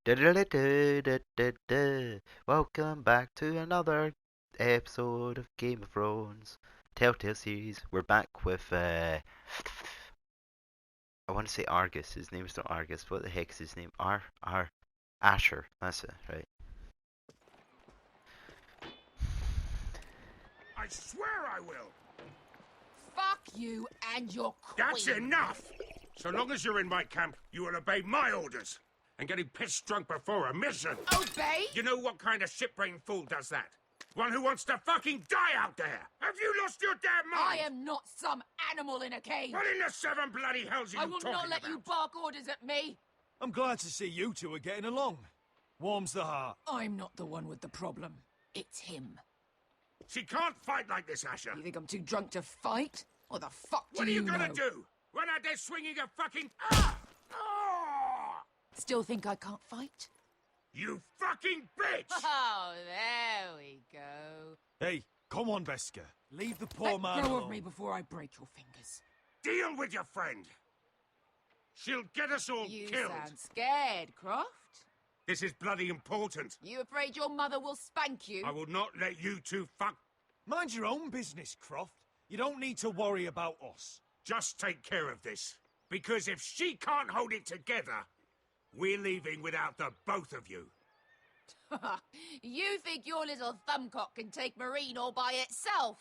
Da-da-da-da-da-da-da. Welcome back to another episode of Game of Thrones Telltale series. We're back with I want to say Argus. His name's not Argus. What the heck is his name? Asher. That's it, right? I swear I will. Fuck you and your queen. That's enough. So long as you're in my camp, you will obey my orders. And getting pissed drunk before a mission. Obey? You know what kind of shit-brained fool does that? One who wants to fucking die out there. Have you lost your damn mind? I am not some animal in a cage. What in the seven bloody hells are you I will talking not let about? you bark orders at me. I'm glad to see you two are getting along. Warms the heart. I'm not the one with the problem. It's him. She can't fight like this, Asher. You think I'm too drunk to fight? What the fuck What do are you know? gonna do? Run out there swinging a fucking... Ah! Ah! Still think I can't fight? You fucking bitch! Oh, there we go. Hey, come on, Veska. Leave the poor Let man go alone. of me before I break your fingers. Deal with your friend. She'll get us all You killed. sound scared, Croft. This is bloody important. You afraid your mother will spank you? I will not let you two fuck... Mind your own business, Croft. You don't need to worry about us. Just take care of this. Because if she can't hold it together, we're leaving without the both of you. You think your little thumbcock can take Marine all by itself?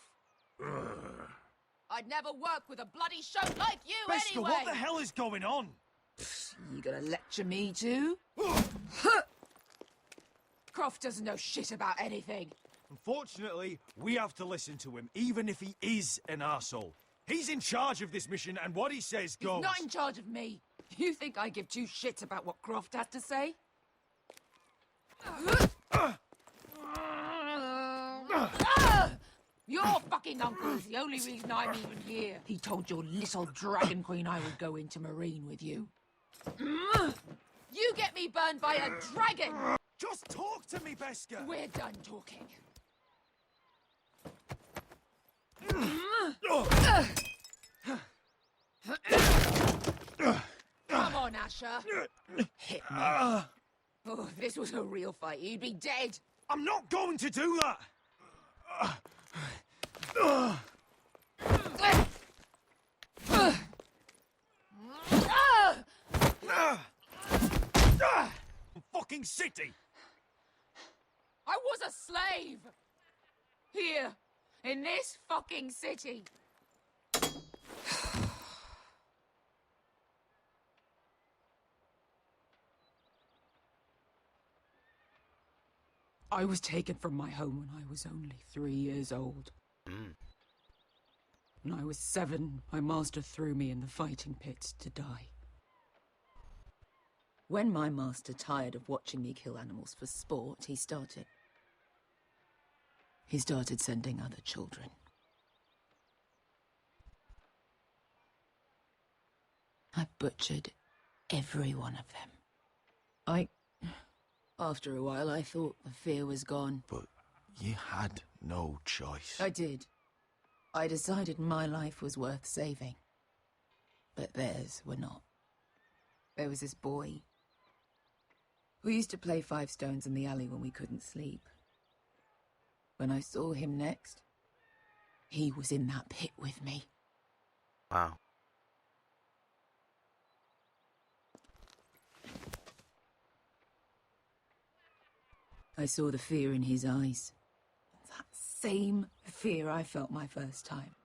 I'd never work with a bloody show like you Veska, anyway! what the hell is going on? You gonna lecture me too? Croft doesn't know shit about anything. Unfortunately, we have to listen to him, even if he is an arsehole. He's in charge of this mission, and what he says goes. He's not in charge of me. You think I give two shits about what Croft has to say? Your fucking uncle is the only reason I'm even here. He told your little dragon queen I would go into Marine with you. You get me burned by a dragon! Just talk to me, Veska! We're done talking. Come on, Asher. Hit me. Oh, if this was a real fight, you'd be dead. I'm not going to do that! Fucking city! I was a slave! Here, in this fucking city. I was taken from my home when I was only 3 years old. When I was 7, my master threw me in the fighting pits to die. When my master tired of watching me kill animals for sport, he started sending other children. I butchered every one of them. After a while, I thought the fear was gone. But you had no choice. I did. I decided my life was worth saving. But theirs were not. There was this boy. We used to play 5 stones in the alley when we couldn't sleep. When I saw him next, he was in that pit with me. Wow. I saw the fear in his eyes. That same fear I felt my first time.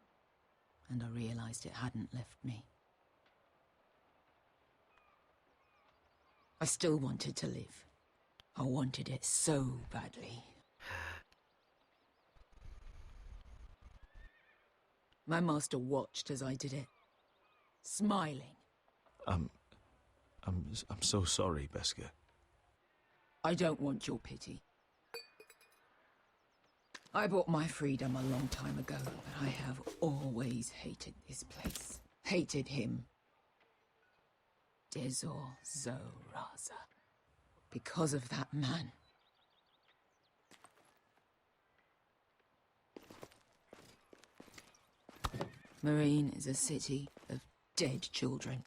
And I realized it hadn't left me. I still wanted to live. I wanted it so badly. My master watched as I did it, smiling. I'm so sorry, Veska. I don't want your pity. I bought my freedom a long time ago, but I have always hated this place. Hated him. Dezor Zoraza. Because of that man. Marine is a city of dead children.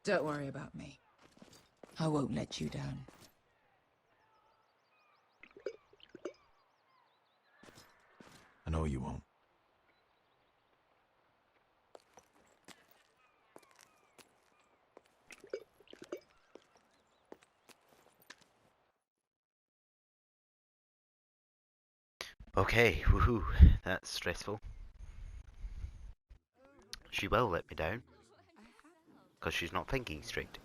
Don't worry about me. I won't let you down. I know you won't. Okay, woohoo, that's stressful. She will let me down. Because she's not thinking straight.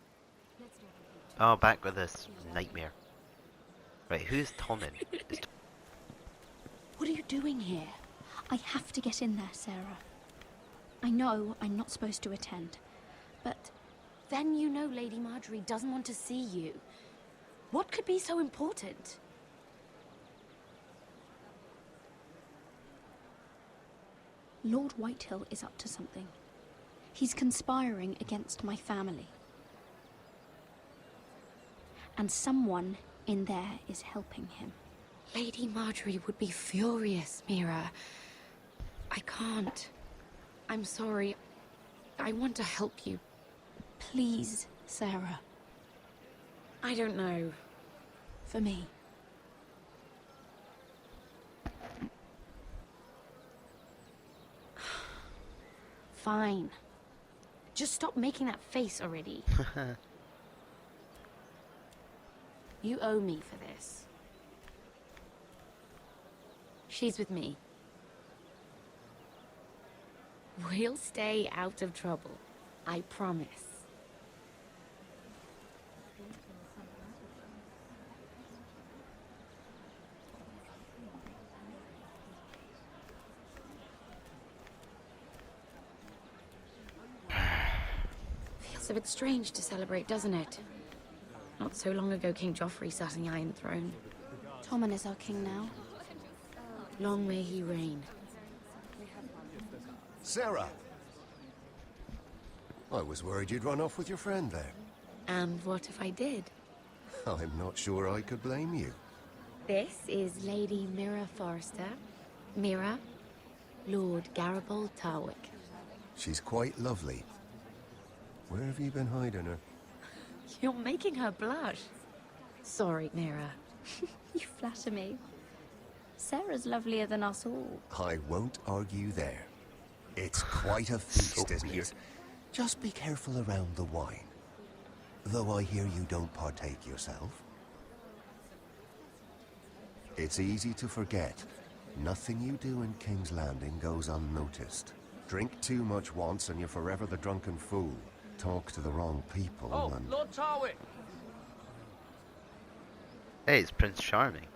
Oh, back with this nightmare. Right, who's Tommen? What are you doing here? I have to get in there, Sarah. I know I'm not supposed to attend, but Then you know Lady Marjorie doesn't want to see you. What could be so important? Lord Whitehill is up to something. He's conspiring against my family. And someone in there is helping him. Lady Marjorie would be furious, Mira. I can't. I'm sorry. I want to help you. Please, Sarah. I don't know. For me. Fine. Just stop making that face already. You owe me for this. She's with me. We'll stay out of trouble. I promise. Feels a bit strange to celebrate, doesn't it? Not so long ago, King Joffrey sat on the Iron Throne. Tommen is our king now. Long may he reign. Sarah! I was worried you'd run off with your friend there. And what if I did? I'm not sure I could blame you. This is Lady Mira Forrester. Mira, Lord Garibald Tarwick. She's quite lovely. Where have you been hiding her? You're making her blush. Sorry, Mira. You flatter me. Sarah's lovelier than us all. I won't argue there. It's quite a feast, So isn't weird. it? Just be careful around the wine. Though I hear you don't partake yourself. It's easy to forget. Nothing you do in King's Landing goes unnoticed. Drink too much once and you're forever the drunken fool. Talk to the wrong people and... Lord Tarwick! Hey, it's Prince Charming.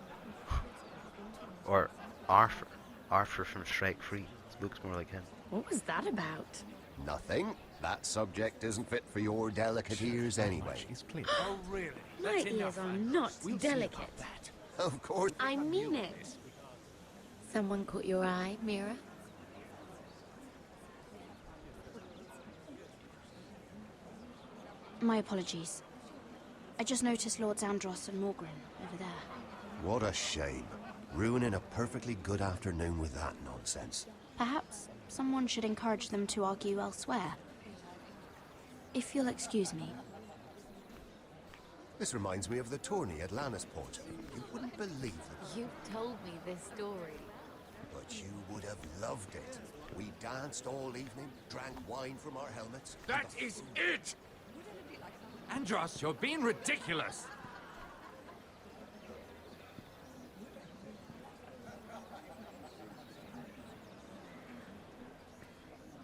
Or Arthur. Arthur from Shrek 3. Looks more like him. What was that about? Nothing. That subject isn't fit for your delicate ears anyway. Oh, really? My ears are not delicate. Of course. I mean it. Someone caught your eye, Mira? My apologies. I just noticed Lords Andros and Morgren over there. What a shame. Ruining a perfectly good afternoon with that nonsense. Perhaps someone should encourage them to argue elsewhere. If you'll excuse me. This reminds me of the tourney at Lannisport. You wouldn't believe it, You told me this story. but you would have loved it. We danced all evening, drank wine from our helmets. That is it! Andros, you're being ridiculous!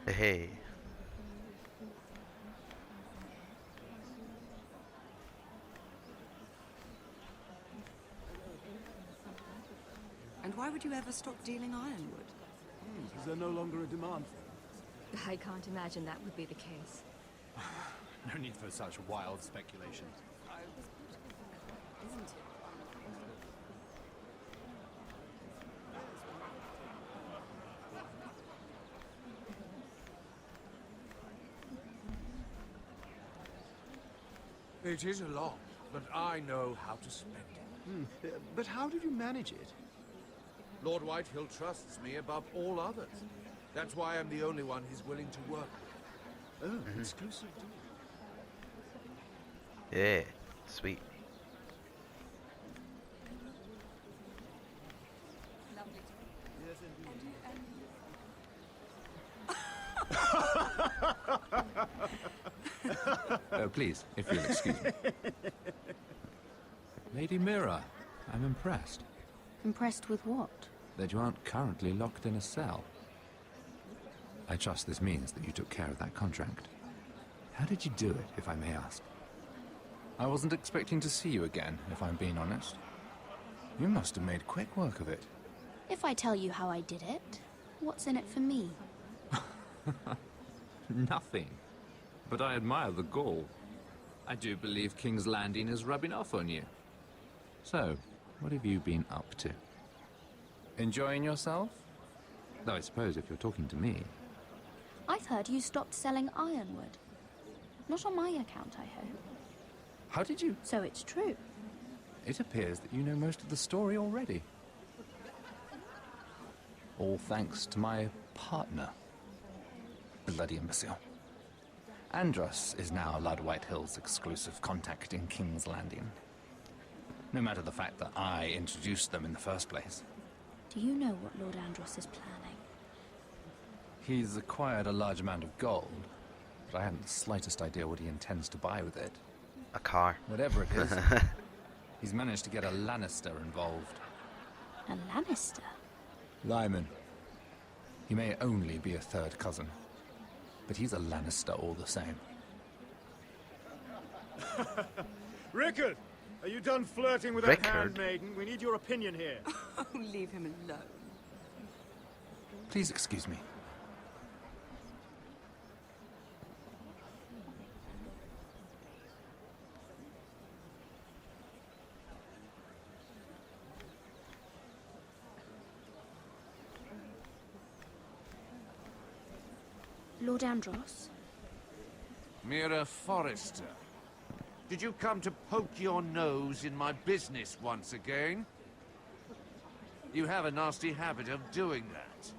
Hey. And why would you ever stop dealing ironwood? Is there no longer a demand for it? I can't imagine that would be the case. No need for such wild speculation. Isn't it? It is a lot, but I know how to spend it. But how did you manage it? Lord Whitehill trusts me above all others. That's why I'm the only one he's willing to work with. Oh, exclusive deal. Yeah, sweet. Please, if you'll excuse me. Lady Mira, I'm impressed Impressed with what? that you aren't currently locked in a cell. I trust this means that you took care of that contract. How did you do it, if I may ask? I wasn't expecting to see you again, if I'm being honest. You must have made quick work of it. If I tell you how I did it, what's in it for me? Nothing. But I admire the gall. I do believe King's Landing is rubbing off on you. So, what have you been up to? Enjoying yourself? Though I suppose if you're talking to me... I've heard you stopped selling ironwood. Not on my account, I hope. How did you... So it's true. It appears that you know most of the story already. All thanks to my partner. Bloody imbecile. Andros is now Lord Whitehill's exclusive contact in King's Landing. No matter the fact that I introduced them in the first place. Do you know what Lord Andros is planning? He's acquired a large amount of gold, but I haven't the slightest idea what he intends to buy with it. A car. Whatever it is, he's managed to get a Lannister involved. A Lannister? Lyman. He may only be a third cousin, but he's a Lannister all the same. Rickard, are you done flirting with that handmaiden? We need your opinion here. Oh, leave him alone. Please excuse me. Lord Andros? Mira Forrester. Did you come to poke your nose in my business once again? You have a nasty habit of doing that.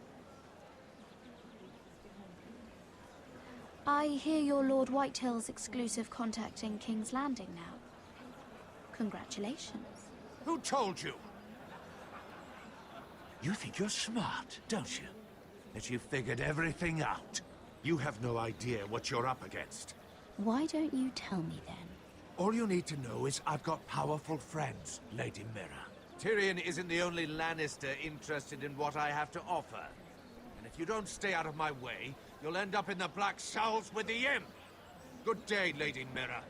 I hear you're Lord Whitehill's exclusive contact in King's Landing now. Congratulations. Who told you? You think you're smart, don't you? That you figured everything out. You have no idea what you're up against. Why don't you tell me then? All you need to know is I've got powerful friends, Lady Mira. Tyrion isn't the only Lannister interested in what I have to offer. And if you don't stay out of my way, you'll end up in the Black Showls with the Imp. Good day, Lady Mira.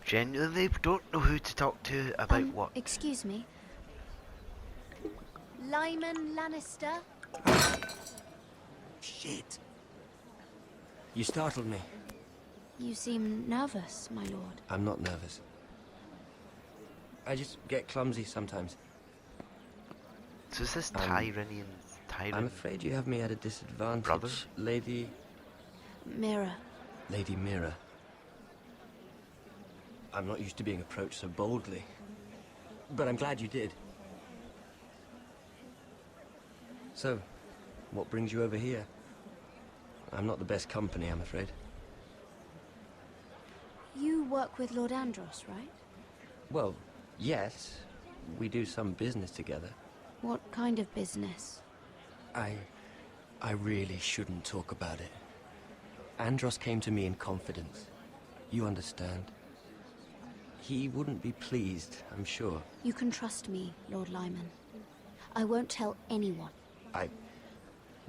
Genuinely don't know who to talk to about what. Excuse me. Lyman Lannister? Shit. You startled me. You seem nervous, my lord. I'm not nervous. I just get clumsy sometimes. So is this Tyrion? I'm afraid you have me at a disadvantage, brother? Lady... Mira. Lady Mira. I'm not used to being approached so boldly. But I'm glad you did. So, what brings you over here? I'm not the best company, I'm afraid. You work with Lord Andros, right? Well, yes. We do some business together. What kind of business? I really shouldn't talk about it. Andros came to me in confidence. You understand? He wouldn't be pleased, I'm sure. You can trust me, Lord Lyman. I won't tell anyone.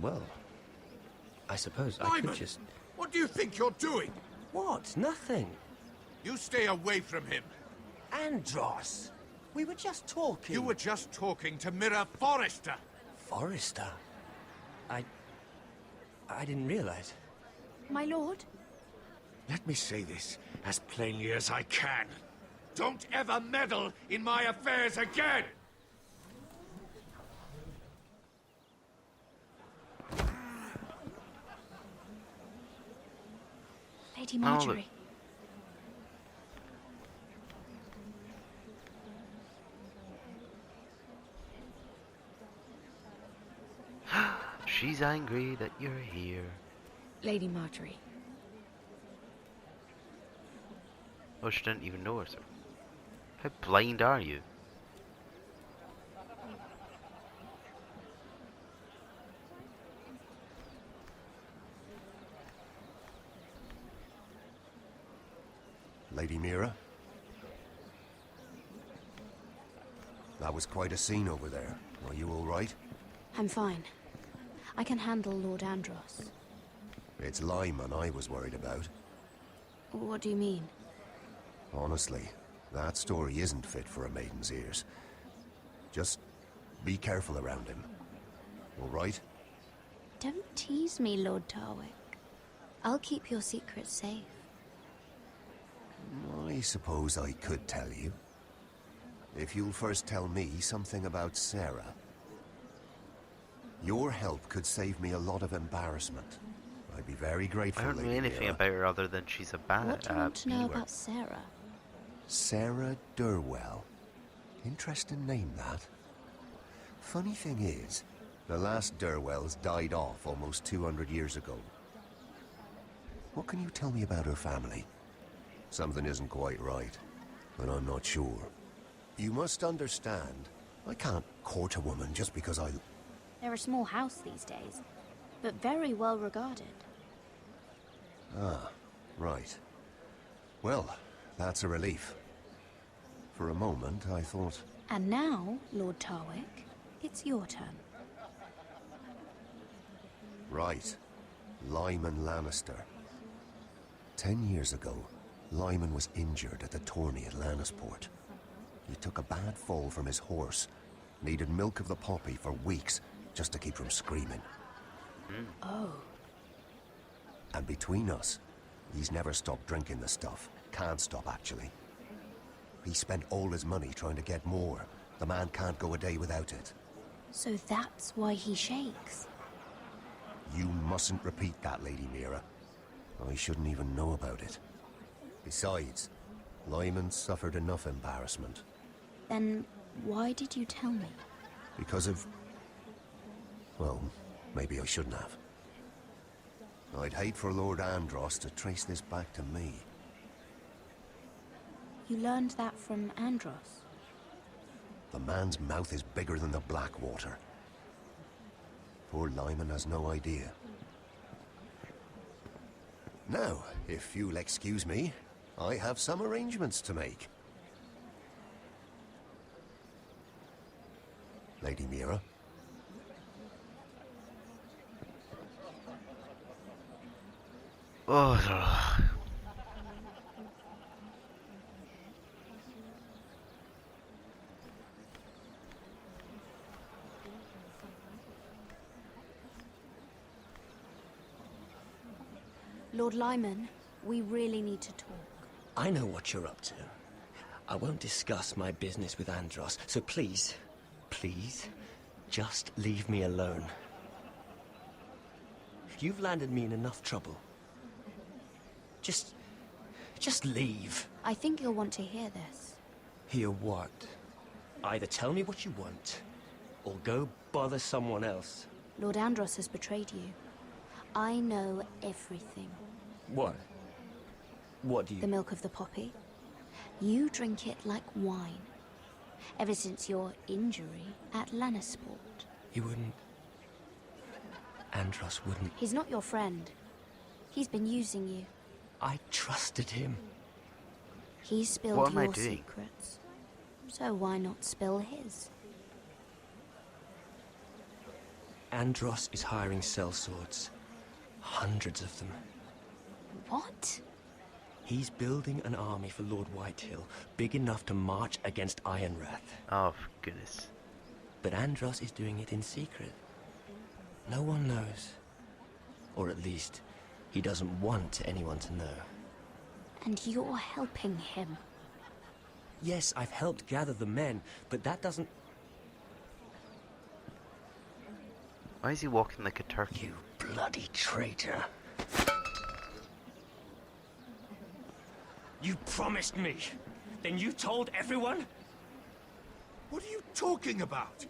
Well, I suppose Lyman, I could just... What do you think you're doing? What? Nothing. You stay away from him. Andros! We were just talking. You were just talking to Mira Forrester. Forrester? I didn't realize. My lord? Let me say this as plainly as I can. Don't ever meddle in my affairs again! Lady Marjorie. She's angry that you're here. Lady Marjorie. Oh, she didn't even know her, sir. How blind are you? Lady Mira? That was quite a scene over there. Are you all right? I'm fine. I can handle Lord Andros. It's Lyman I was worried about. What do you mean? Honestly, that story isn't fit for a maiden's ears. Just be careful around him. All right? Don't tease me, Lord Tarwick. I'll keep your secret safe. I suppose I could tell you. If you'll first tell me something about Sarah. Your help could save me a lot of embarrassment. I'd be very grateful, I don't know Lady anything Mira. about her other than she's a bad What do you want to know B-word. about Sarah? Sarah Durwell. Interesting name, that. Funny thing is, the last Durwells died off almost 200 years ago. What can you tell me about her family? Something isn't quite right, but I'm not sure. You must understand, I can't court a woman just because I... They're a small house these days, but very well regarded. Ah, right. Well, that's a relief. For a moment, I thought... And now, Lord Tarwick, it's your turn. Right. Lyman Lannister. 10 years ago, Lyman was injured at the tourney at Lannisport. He took a bad fall from his horse. Needed milk of the poppy for weeks just to keep from screaming. Oh. And between us, he's never stopped drinking the stuff. Can't stop, actually. He spent all his money trying to get more. The man can't go a day without it. So that's why he shakes. You mustn't repeat that, Lady Mira. I shouldn't even know about it. Besides, Lyman suffered enough embarrassment. Then why did you tell me? Because of... Well, maybe I shouldn't have. I'd hate for Lord Andros to trace this back to me. You learned that from Andros? The man's mouth is bigger than the Blackwater. Poor Lyman has no idea. Now, if you'll excuse me, I have some arrangements to make. Lady Mira? Oh, Lord Lyman, we really need to talk. I know what you're up to. I won't discuss my business with Andros, so please, please, just leave me alone. You've landed me in enough trouble. Just leave. I think you'll want to hear this. Hear what? Either tell me what you want, or go bother someone else. Lord Andros has betrayed you. I know everything. What? What do you... The milk of the poppy. You drink it like wine. Ever since your injury at Lannisport. He wouldn't... Andros wouldn't... He's not your friend. He's been using you. I trusted him. He spilled What am I your doing? secrets. So why not spill his? Andros is hiring sellswords. Hundreds of them. What? He's building an army for Lord Whitehill, big enough to march against Ironwrath. oh, for goodness. But Andros is doing it in secret. No one knows. Or at least, he doesn't want anyone to know. And you're helping him. Yes, I've helped gather the men, but that doesn't... Why is he walking like a turkey? You bloody traitor. You promised me. Then you told everyone? What are you talking about?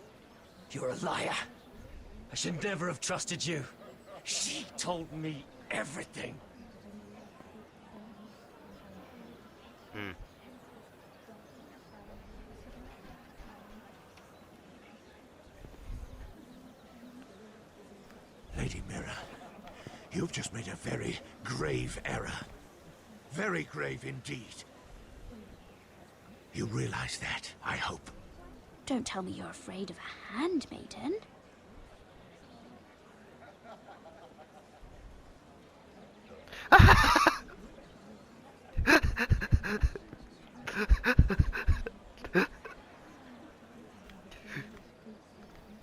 You're a liar. I should never have trusted you. She told me everything. Lady Mira, you've just made a very grave error. Very grave indeed. You realize that, I hope. Don't tell me you're afraid of a handmaiden.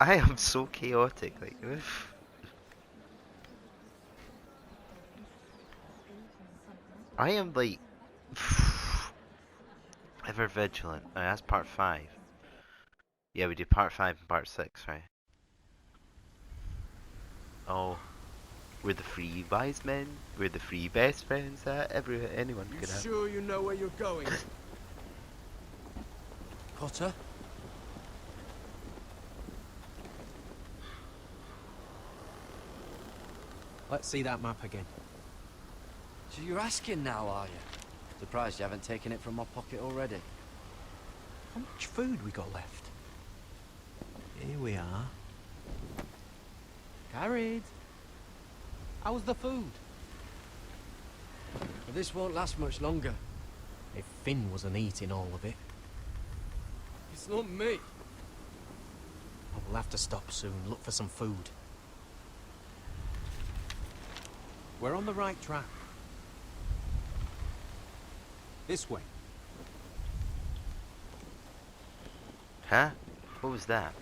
I am so chaotic, like. I am like ever vigilant. Oh, that's part 5. Yeah, we do part 5 and part 6, right? Oh, we're the free wise men. We're the free best friends that anyone could have. Sure you know where you're going? Potter? Let's see that map again. So you're asking now, are you? Surprised you haven't taken it from my pocket already. How much food we got left? Here we are. Carried. How's the food? But this won't last much longer. If Finn wasn't eating all of it. It's not me. We'll have to stop soon, look for some food. We're on the right track. This way. Huh? What was that?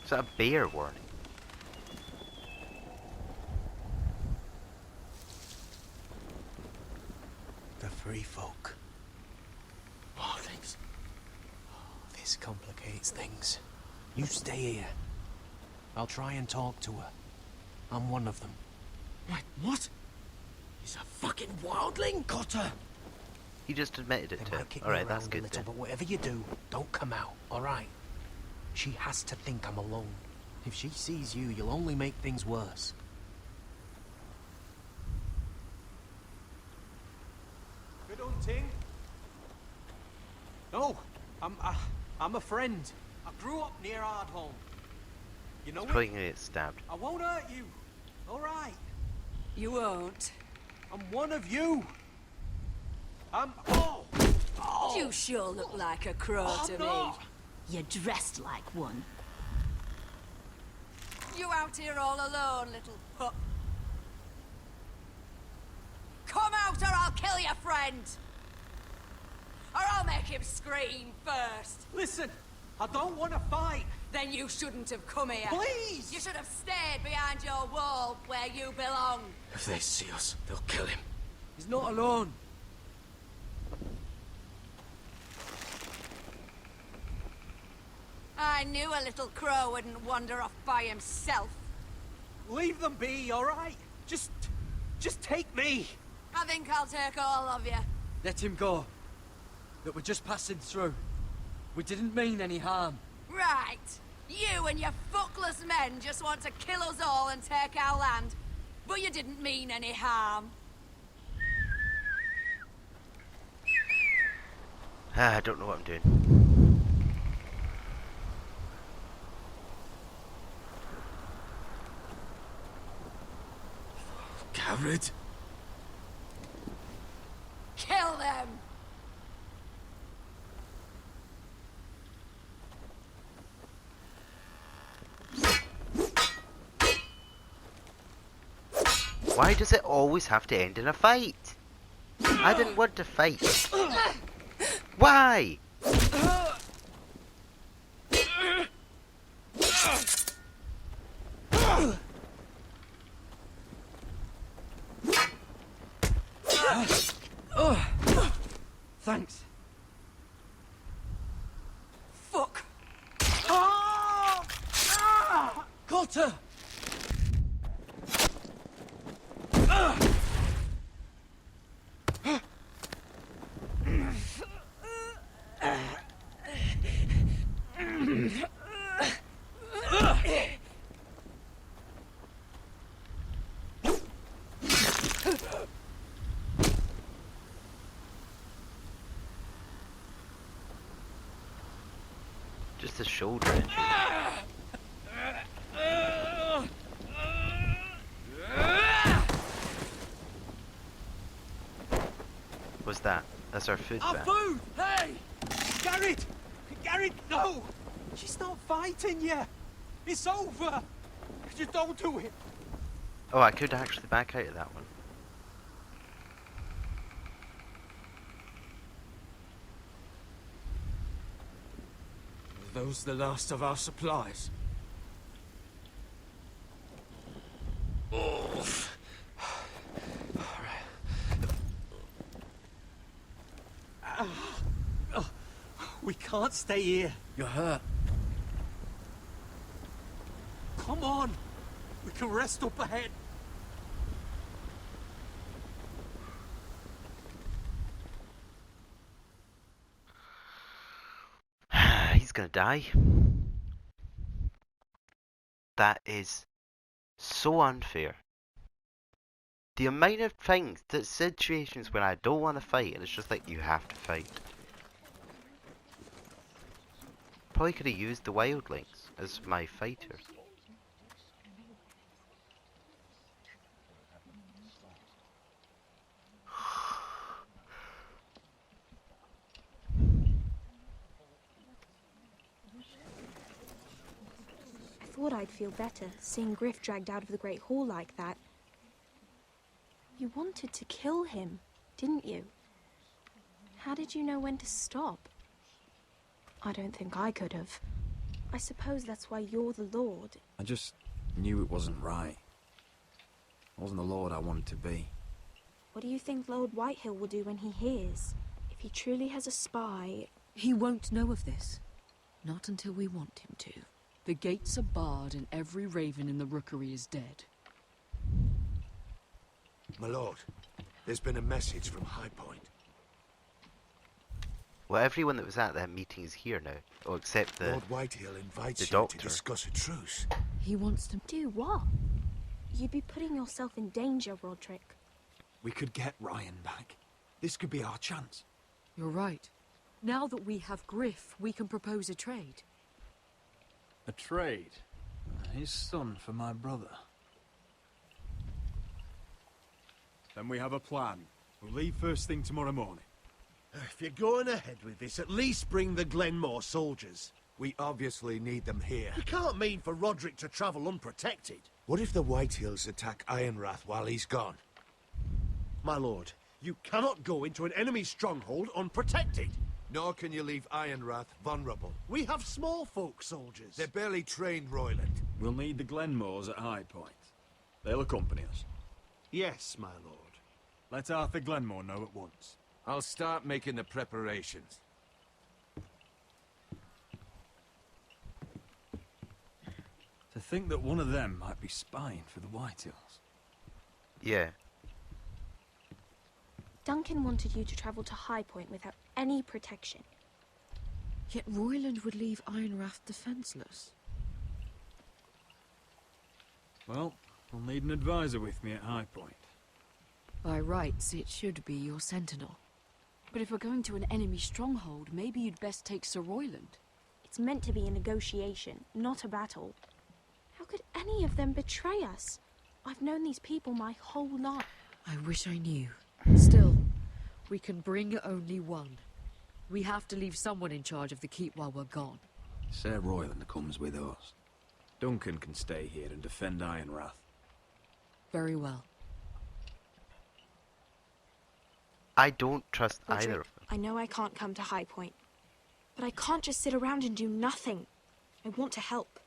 Was that a bear warning? The free folk. Oh, thanks. Oh, this complicates things. You stay here. I'll try and talk to her. I'm one of them. Wait, what? He's a fucking wildling, Cotter! He just admitted it to him. Alright, that's good then. But whatever you do, don't come out, alright? She has to think I'm alone. If she sees you, you'll only make things worse. Good hunting. No, I'm a friend. I grew up near Ardholm. You know He's probably gonna get stabbed. I won't hurt you. All right. You won't. I'm one of you. Oh! You sure look like a crow to me. You're dressed like one. You out here all alone, little pup? Come out or I'll kill your friend! Or I'll make him scream first! Listen, I don't want to fight. Then you shouldn't have come here. Please! You should have stayed behind your wall where you belong. If they see us, they'll kill him. He's not alone. I knew a little crow wouldn't wander off by himself. Leave them be, all right? Just take me. I think I'll take all of you. Let him go. That we're just passing through. We didn't mean any harm. Right. You and your fuckless men just want to kill us all and take our land. But you didn't mean any harm. I don't know what I'm doing. Coward. Kill them! Why does it always have to end in a fight? I didn't want to fight. Why? Thanks. Fuck! Cotter! Just a shoulder injury. What's that? That's our food Our van. food! Hey! Garrett! Garrett, no! She's not fighting you! It's over! Just don't do it! Oh, I could actually back out of that one. Are those the last of our supplies? We can't stay here. You're hurt. Come on! We can rest up ahead. He's gonna die. That is so unfair. The amount of things, the situations when I don't want to fight and it's just like, you have to fight. Probably could have used the wildlings as my fighters. I thought I'd feel better seeing Griff dragged out of the Great Hall like that. You wanted to kill him, didn't you? How did you know when to stop? I don't think I could have. I suppose that's why you're the Lord. I just knew it wasn't right. I wasn't the Lord I wanted to be. What do you think Lord Whitehill will do when he hears? If he truly has a spy... He won't know of this. Not until we want him to. The gates are barred and every raven in the rookery is dead. My lord, there's been a message from High Point. Well, everyone that was at that meeting is here now. Oh, except the Lord Whitehill invites the you doctor. to discuss a truce. He wants to... Do what? You'd be putting yourself in danger, Roderick. We could get Ryan back. This could be our chance. You're right. Now that we have Griff, we can propose a trade. A trade? His son for my brother. Then we have a plan. We'll leave first thing tomorrow morning. If you're going ahead with this, at least bring the Glenmore soldiers. We obviously need them here. You can't mean for Roderick to travel unprotected. What if the Whitehills attack Ironwrath while he's gone? My lord, you cannot go into an enemy stronghold unprotected. Nor can you leave Ironwrath vulnerable. We have small folk soldiers. They're barely trained, Royland. We'll need the Glenmores at High Point. They'll accompany us. Yes, my lord. Let Arthur Glenmore know at once. I'll start making the preparations. To think that one of them might be spying for the Whitehills. Yeah. Duncan wanted you to travel to High Point without any protection. Yet Royland would leave Ironwrath defenseless. Well, I'll need an advisor with me at High Point. By rights, it should be your sentinel. But if we're going to an enemy stronghold, maybe you'd best take Sir Royland. It's meant to be a negotiation, not a battle. How could any of them betray us? I've known these people my whole life. I wish I knew. Still, we can bring only one. We have to leave someone in charge of the keep while we're gone. Sir Royland comes with us. Duncan can stay here and defend Ironwrath. Very well. I don't trust Roderick, either of them. I know I can't come to High Point, but I can't just sit around and do nothing. I want to help.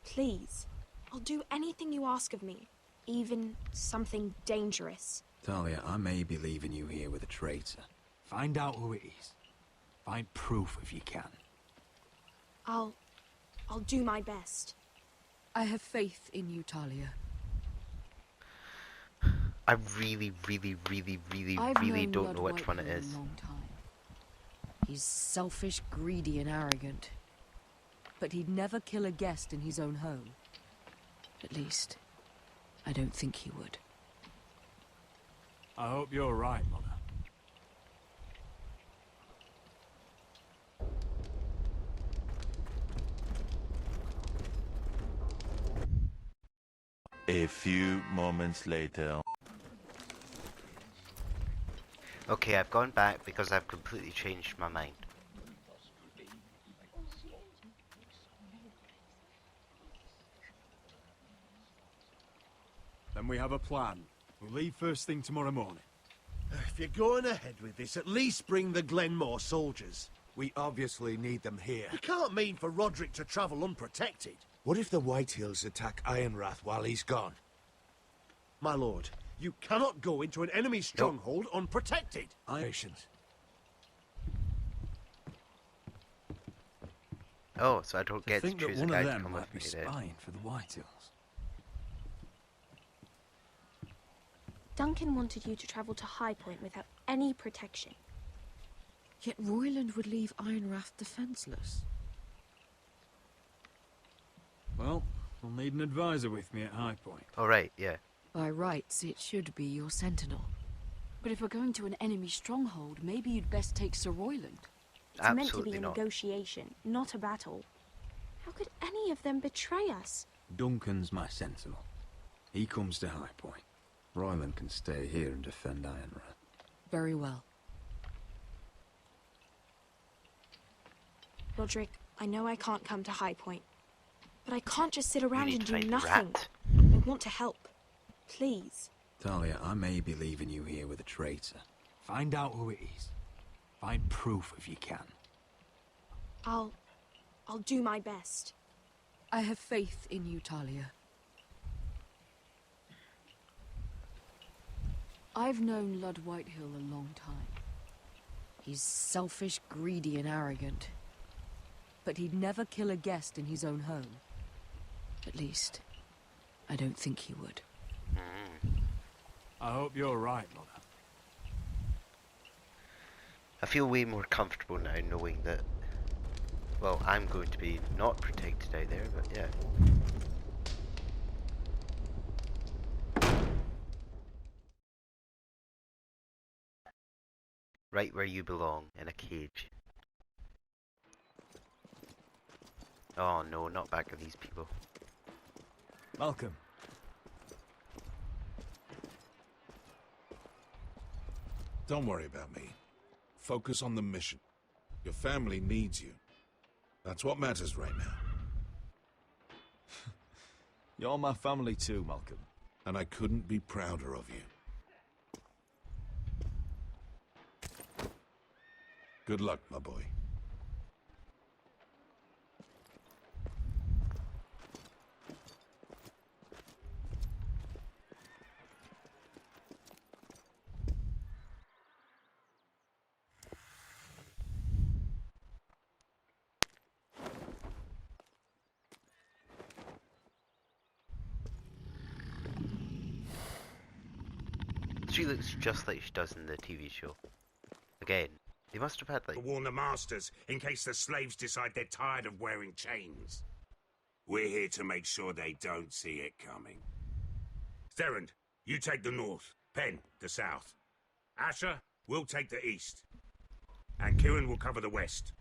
Please. I'll do anything you ask of me, even something dangerous. Talia, I may be leaving you here with a traitor. Find out who it is. Find proof if you can. I'll do my best. I have faith in you, Talia. I really don't know which one it is. A long time. He's selfish, greedy, and arrogant. But he'd never kill a guest in his own home. At least, I don't think he would. I hope you're right, Mother. A few moments later. Okay, I've gone back because I've completely changed my mind. Then we have a plan. We'll leave first thing tomorrow morning. If you're going ahead with this, at least bring the Glenmore soldiers. We obviously need them here. You can't mean for Roderick to travel unprotected. What if the Whitehills attack Ironwrath while he's gone? My lord, you cannot go into an enemy stronghold unprotected. Patience. Oh, so I don't get to think that choose a one guy of to them come might with be me then. spying for the Whitehills. Duncan wanted you to travel to High Point without any protection. Yet Royland would leave Ironwrath defenseless. Well, I'll need an advisor with me at High Point. Oh, right, yeah. By rights, it should be your sentinel. But if we're going to an enemy stronghold, maybe you'd best take Sir Royland. It's meant to be a negotiation, not a battle. How could any of them betray us? Duncan's my sentinel. He comes to High Point. Royland can stay here and defend Ironwrath. Very well. Roderick, I know I can't come to High Point, but I can't just sit around and do find nothing. Rat. I want to help. Please. Talia, I may be leaving you here with a traitor. Find out who it is. Find proof if you can. I'll do my best. I have faith in you, Talia. I've known Lud Whitehill a long time. He's selfish, greedy, and arrogant. But he'd never kill a guest in his own home. At least, I don't think he would. I hope you're right, Mother. I feel way more comfortable now knowing that, well, I'm going to be not protected out there, but yeah. Right where you belong, in a cage. Oh no, not back with these people. Malcolm. Don't worry about me. Focus on the mission. Your family needs you. That's what matters right now. You're my family too, Malcolm. And I couldn't be prouder of you. Good luck, my boy. She looks just like she does in the TV show. Again, they must have had like... To warn the masters, in case the slaves decide they're tired of wearing chains. We're here to make sure they don't see it coming. Therend, you take the north. Penn, the south. Asher, we'll take the east. And Kieran will cover the west.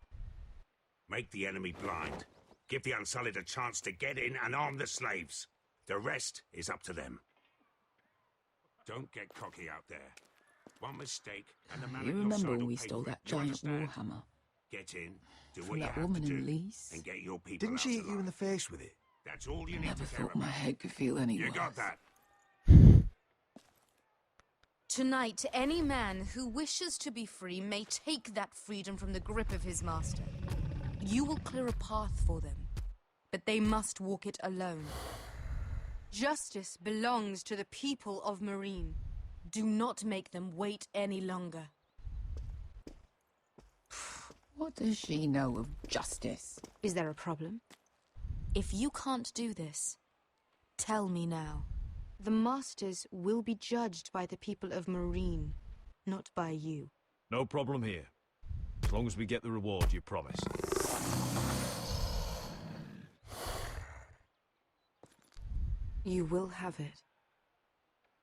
Make the enemy blind. Give the Unsullied a chance to get in and arm the slaves. The rest is up to them. Don't get cocky out there. One mistake, and the man You at your remember side when will we pay stole for it. that You giant understand? warhammer? Get in, do From what you that have woman to do, in Lease? and get your people Didn't out she hit alive. you in the face with it? That's all you I need never to care thought my about. head could feel any You worse. got that? Tonight, any man who wishes to be free may take that freedom from the grip of his master. You will clear a path for them, but they must walk it alone. Justice belongs to the people of Marine. Do not make them wait any longer. What does she know of justice? Is there a problem? If you can't do this, tell me now. The masters will be judged by the people of Marine, not by you. No problem here. As long as we get the reward you promised. You will have it.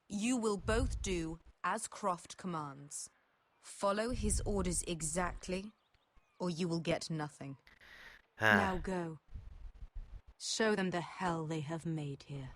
You will both do as Croft commands. Follow his orders exactly, or you will get nothing. Now go. Show them the hell they have made here.